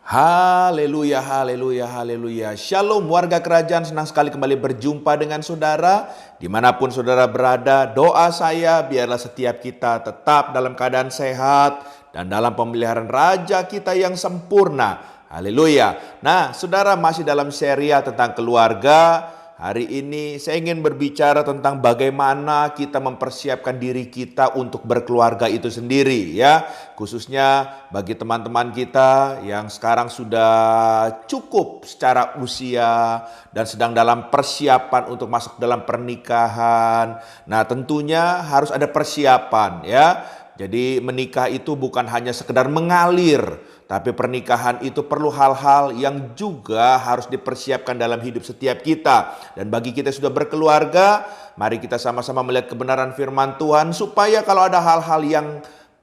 Haleluya, haleluya, haleluya. Shalom warga kerajaan, senang sekali kembali berjumpa dengan saudara. Dimanapun saudara berada, doa saya biarlah setiap kita tetap dalam keadaan sehat dan dalam pemeliharaan Raja kita yang sempurna. Haleluya. Nah, saudara masih dalam serial tentang keluarga. Hari ini saya ingin berbicara tentang bagaimana kita mempersiapkan diri kita untuk berkeluarga itu sendiri ya. Khususnya bagi teman-teman kita yang sekarang sudah cukup secara usia dan sedang dalam persiapan untuk masuk dalam pernikahan. Nah, tentunya harus ada persiapan ya. Jadi menikah itu bukan hanya sekedar mengalir, tapi pernikahan itu perlu hal-hal yang juga harus dipersiapkan dalam hidup setiap kita. Dan bagi kita yang sudah berkeluarga, mari kita sama-sama melihat kebenaran firman Tuhan supaya kalau ada hal-hal yang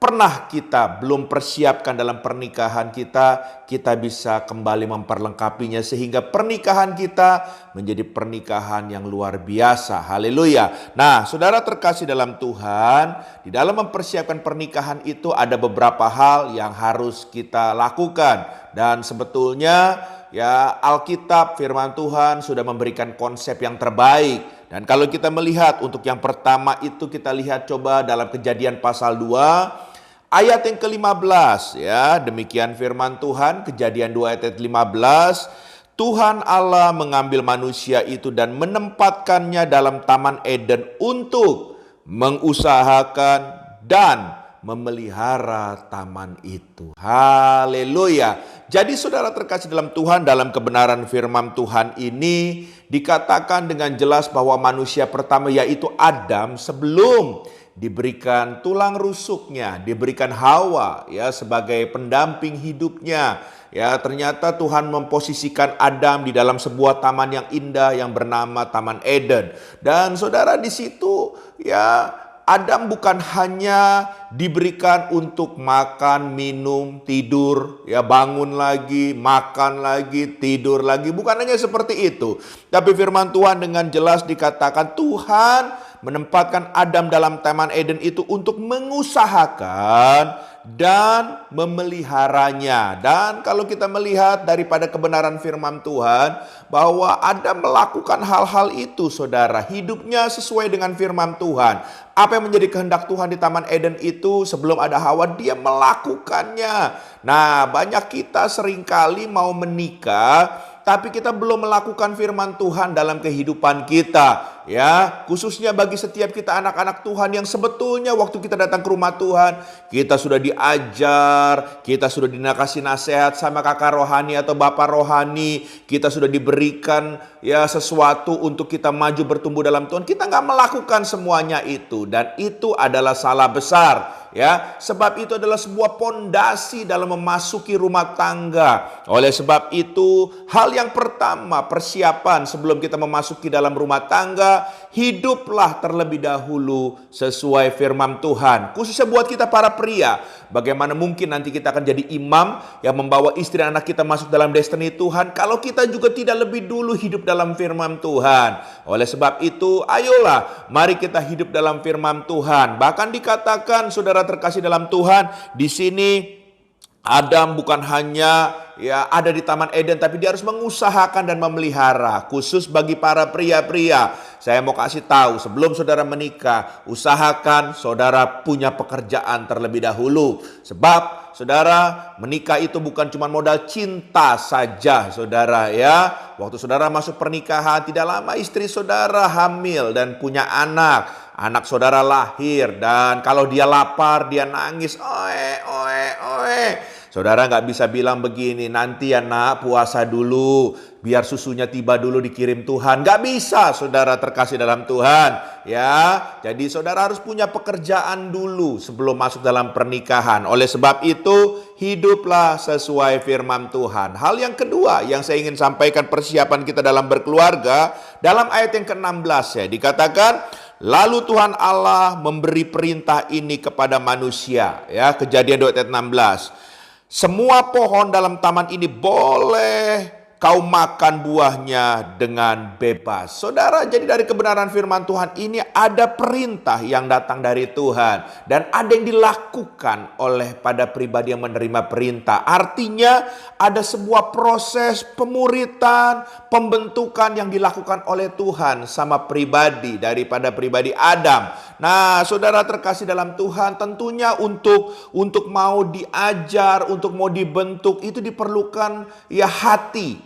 pernah kita belum persiapkan dalam pernikahan kita bisa kembali memperlengkapinya sehingga pernikahan kita menjadi pernikahan yang luar biasa. Haleluya. Nah, saudara terkasih dalam Tuhan, di dalam mempersiapkan pernikahan itu ada beberapa hal yang harus kita lakukan. Dan sebetulnya ya Alkitab firman Tuhan sudah memberikan konsep yang terbaik. Dan kalau kita melihat untuk yang pertama itu kita lihat coba dalam Kejadian pasal 2 ayat yang ke-15 ya, demikian firman Tuhan, Kejadian 2 ayat 15. Tuhan Allah mengambil manusia itu dan menempatkannya dalam Taman Eden untuk mengusahakan dan memelihara taman itu. Haleluya. Jadi saudara terkasih dalam Tuhan, dalam kebenaran firman Tuhan ini dikatakan dengan jelas bahwa manusia pertama yaitu Adam sebelum diberikan tulang rusuknya, diberikan Hawa ya sebagai pendamping hidupnya. Ya, ternyata Tuhan memposisikan Adam di dalam sebuah taman yang indah yang bernama Taman Eden. Dan saudara di situ ya Adam bukan hanya diberikan untuk makan, minum, tidur, ya bangun lagi, makan lagi, tidur lagi. Bukan hanya seperti itu. Tapi firman Tuhan dengan jelas dikatakan Tuhan menempatkan Adam dalam Taman Eden itu untuk mengusahakan dan memeliharanya. Dan kalau kita melihat daripada kebenaran firman Tuhan bahwa Adam melakukan hal-hal itu, saudara, hidupnya sesuai dengan firman Tuhan. Apa yang menjadi kehendak Tuhan di Taman Eden itu sebelum ada Hawa, dia melakukannya. Nah, banyak kita seringkali mau menikah tapi kita belum melakukan firman Tuhan dalam kehidupan kita. Ya, khususnya bagi setiap kita anak-anak Tuhan yang sebetulnya waktu kita datang ke rumah Tuhan, kita sudah diajar, kita sudah dikasih nasihat sama kakak rohani atau bapak rohani, kita sudah diberikan ya sesuatu untuk kita maju bertumbuh dalam Tuhan. Kita nggak melakukan semuanya itu dan itu adalah salah besar. Ya, sebab itu adalah sebuah pondasi dalam memasuki rumah tangga. Oleh sebab itu, hal yang pertama, persiapan sebelum kita memasuki dalam rumah tangga, hiduplah terlebih dahulu sesuai firman Tuhan. Khususnya buat kita para pria, bagaimana mungkin nanti kita akan jadi imam yang membawa istri dan anak kita masuk dalam destiny Tuhan kalau kita juga tidak lebih dulu hidup dalam firman Tuhan. Oleh sebab itu, ayolah mari kita hidup dalam firman Tuhan. Bahkan dikatakan saudara terkasih dalam Tuhan, di sini Adam bukan hanya ya ada di Taman Eden, tapi dia harus mengusahakan dan memelihara. Khusus bagi para pria-pria, saya mau kasih tahu sebelum saudara menikah, usahakan saudara punya pekerjaan terlebih dahulu. Sebab saudara menikah itu bukan cuma modal cinta saja, saudara ya. Waktu saudara masuk pernikahan, tidak lama istri saudara hamil dan punya anak. Anak saudara lahir dan kalau dia lapar, dia nangis, oe, oe, oe. Saudara nggak bisa bilang begini, nanti ya nak puasa dulu, biar susunya tiba dulu dikirim Tuhan. Nggak bisa, saudara terkasih dalam Tuhan. Ya, jadi saudara harus punya pekerjaan dulu sebelum masuk dalam pernikahan. Oleh sebab itu, hiduplah sesuai firman Tuhan. Hal yang kedua yang saya ingin sampaikan persiapan kita dalam berkeluarga, dalam ayat yang ke-16 ya, dikatakan, lalu Tuhan Allah memberi perintah ini kepada manusia. Ya, Kejadian 2 ayat 16. Semua pohon dalam taman ini boleh kau makan buahnya dengan bebas. Saudara, jadi dari kebenaran firman Tuhan ini ada perintah yang datang dari Tuhan. Dan ada yang dilakukan oleh pada pribadi yang menerima perintah. Artinya ada sebuah proses pemuritan, pembentukan yang dilakukan oleh Tuhan sama pribadi daripada pribadi Adam. Nah, saudara terkasih dalam Tuhan, tentunya untuk mau diajar, untuk mau dibentuk itu diperlukan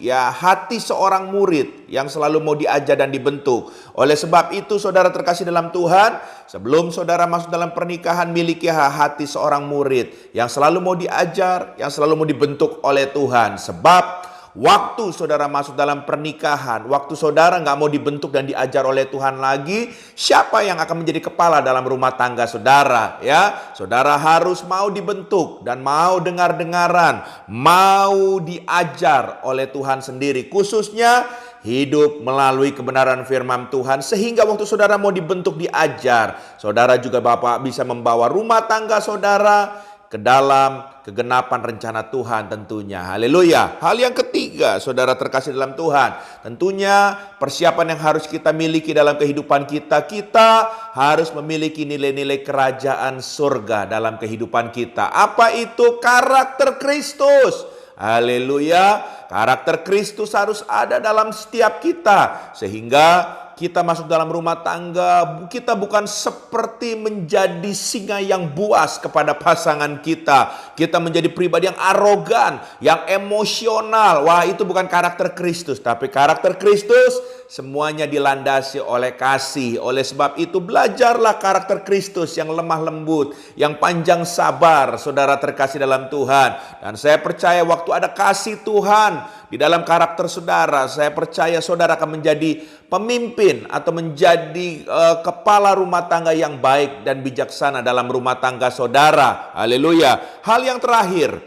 hati seorang murid yang selalu mau diajar dan dibentuk. Oleh sebab itu, saudara terkasih dalam Tuhan, sebelum saudara masuk dalam pernikahan, miliki hati seorang murid yang selalu mau diajar, yang selalu mau dibentuk oleh Tuhan. Sebab waktu saudara masuk dalam pernikahan, waktu saudara nggak mau dibentuk dan diajar oleh Tuhan lagi, siapa yang akan menjadi kepala dalam rumah tangga saudara? Ya, saudara harus mau dibentuk dan mau dengar-dengaran, mau diajar oleh Tuhan sendiri. Khususnya hidup melalui kebenaran firman Tuhan, sehingga waktu saudara mau dibentuk, diajar, saudara juga Bapak bisa membawa rumah tangga saudara ke dalam kegenapan rencana Tuhan tentunya. Haleluya. Hal yang ketiga, saudara terkasih dalam Tuhan, tentunya persiapan yang harus kita miliki dalam kehidupan kita. Kita harus memiliki nilai-nilai kerajaan surga dalam kehidupan kita. Apa itu? Karakter Kristus. Haleluya. Karakter Kristus harus ada dalam setiap kita, sehingga kita masuk dalam rumah tangga, kita bukan seperti menjadi singa yang buas kepada pasangan kita. Kita menjadi pribadi yang arogan, yang emosional. Wah, itu bukan karakter Kristus. Tapi karakter Kristus semuanya dilandasi oleh kasih. Oleh sebab itu, belajarlah karakter Kristus yang lemah lembut, yang panjang sabar, saudara terkasih dalam Tuhan. Dan saya percaya waktu ada kasih Tuhan di dalam karakter saudara, saya percaya saudara akan menjadi pemimpin atau menjadi kepala rumah tangga yang baik dan bijaksana dalam rumah tangga saudara. Haleluya. Hal yang terakhir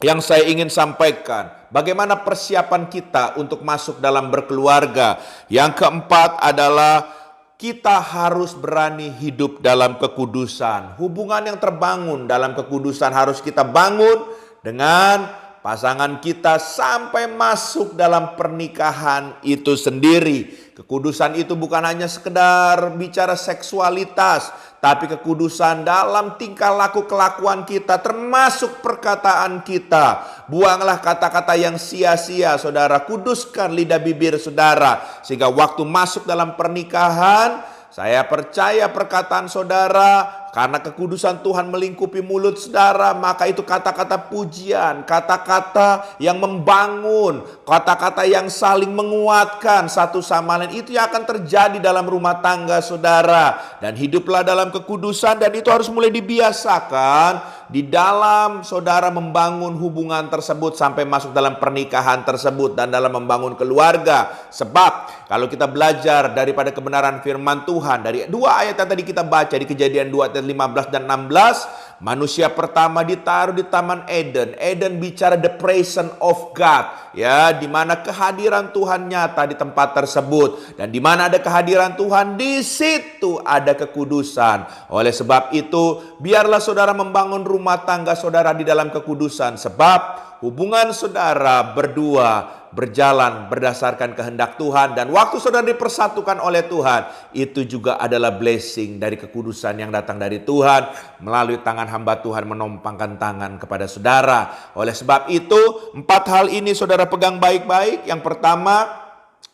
yang saya ingin sampaikan, bagaimana persiapan kita untuk masuk dalam berkeluarga. Yang keempat adalah kita harus berani hidup dalam kekudusan. Hubungan yang terbangun dalam kekudusan harus kita bangun dengan pasangan kita sampai masuk dalam pernikahan itu sendiri. Kekudusan itu bukan hanya sekedar bicara seksualitas, tapi kekudusan dalam tingkah laku kelakuan kita, termasuk perkataan kita. Buanglah kata-kata yang sia-sia, saudara. Kuduskan lidah bibir saudara, sehingga waktu masuk dalam pernikahan, saya percaya perkataan saudara, karena kekudusan Tuhan melingkupi mulut saudara, maka itu kata-kata pujian, kata-kata yang membangun, kata-kata yang saling menguatkan satu sama lain. Itu yang akan terjadi dalam rumah tangga saudara. Dan hiduplah dalam kekudusan, dan itu harus mulai dibiasakan di dalam saudara membangun hubungan tersebut sampai masuk dalam pernikahan tersebut dan dalam membangun keluarga. Sebab kalau kita belajar daripada kebenaran firman Tuhan dari dua ayat yang tadi kita baca di Kejadian 2 ayat 15 dan 16, manusia pertama ditaruh di Taman Eden. Eden bicara the presence of God, ya, di mana kehadiran Tuhan nyata di tempat tersebut, dan di mana ada kehadiran Tuhan, di situ ada kekudusan. Oleh sebab itu, biarlah saudara membangun rumah tangga saudara di dalam kekudusan, sebab hubungan saudara berdua berjalan berdasarkan kehendak Tuhan, dan waktu saudara dipersatukan oleh Tuhan, itu juga adalah blessing dari kekudusan yang datang dari Tuhan melalui tangan hamba Tuhan menompangkan tangan kepada saudara. Oleh sebab itu, 4 hal ini saudara pegang baik-baik. Yang pertama,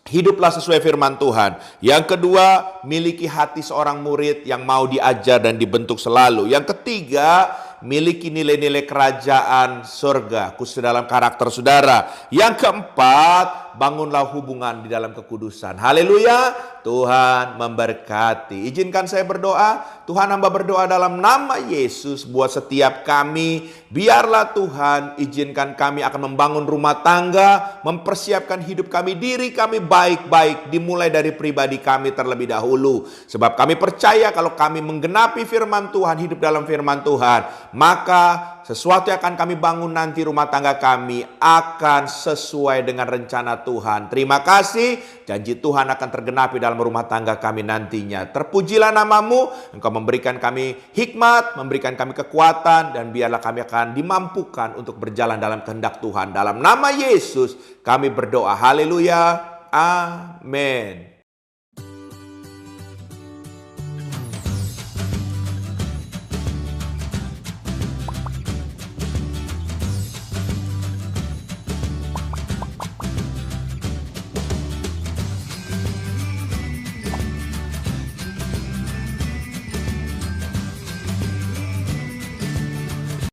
hiduplah sesuai firman Tuhan. Yang kedua, miliki hati seorang murid yang mau diajar dan dibentuk selalu. Yang ketiga, miliki nilai-nilai kerajaan surga khusus dalam karakter saudara. Yang keempat, bangunlah hubungan di dalam kekudusan. Haleluya. Tuhan memberkati. Izinkan saya berdoa. Tuhan, hamba berdoa dalam nama Yesus buat setiap kami. Biarlah Tuhan izinkan kami akan membangun rumah tangga, mempersiapkan hidup kami, diri kami baik-baik, dimulai dari pribadi kami terlebih dahulu. Sebab kami percaya kalau kami menggenapi firman Tuhan, hidup dalam firman Tuhan, maka sesuatu yang akan kami bangun nanti rumah tangga kami akan sesuai dengan rencana Tuhan. Terima kasih, janji Tuhan akan tergenapi dalam rumah tangga kami nantinya. Terpujilah namamu, Engkau memberikan kami hikmat, memberikan kami kekuatan, dan biarlah kami akan dimampukan untuk berjalan dalam kehendak Tuhan. Dalam nama Yesus kami berdoa, haleluya, amin.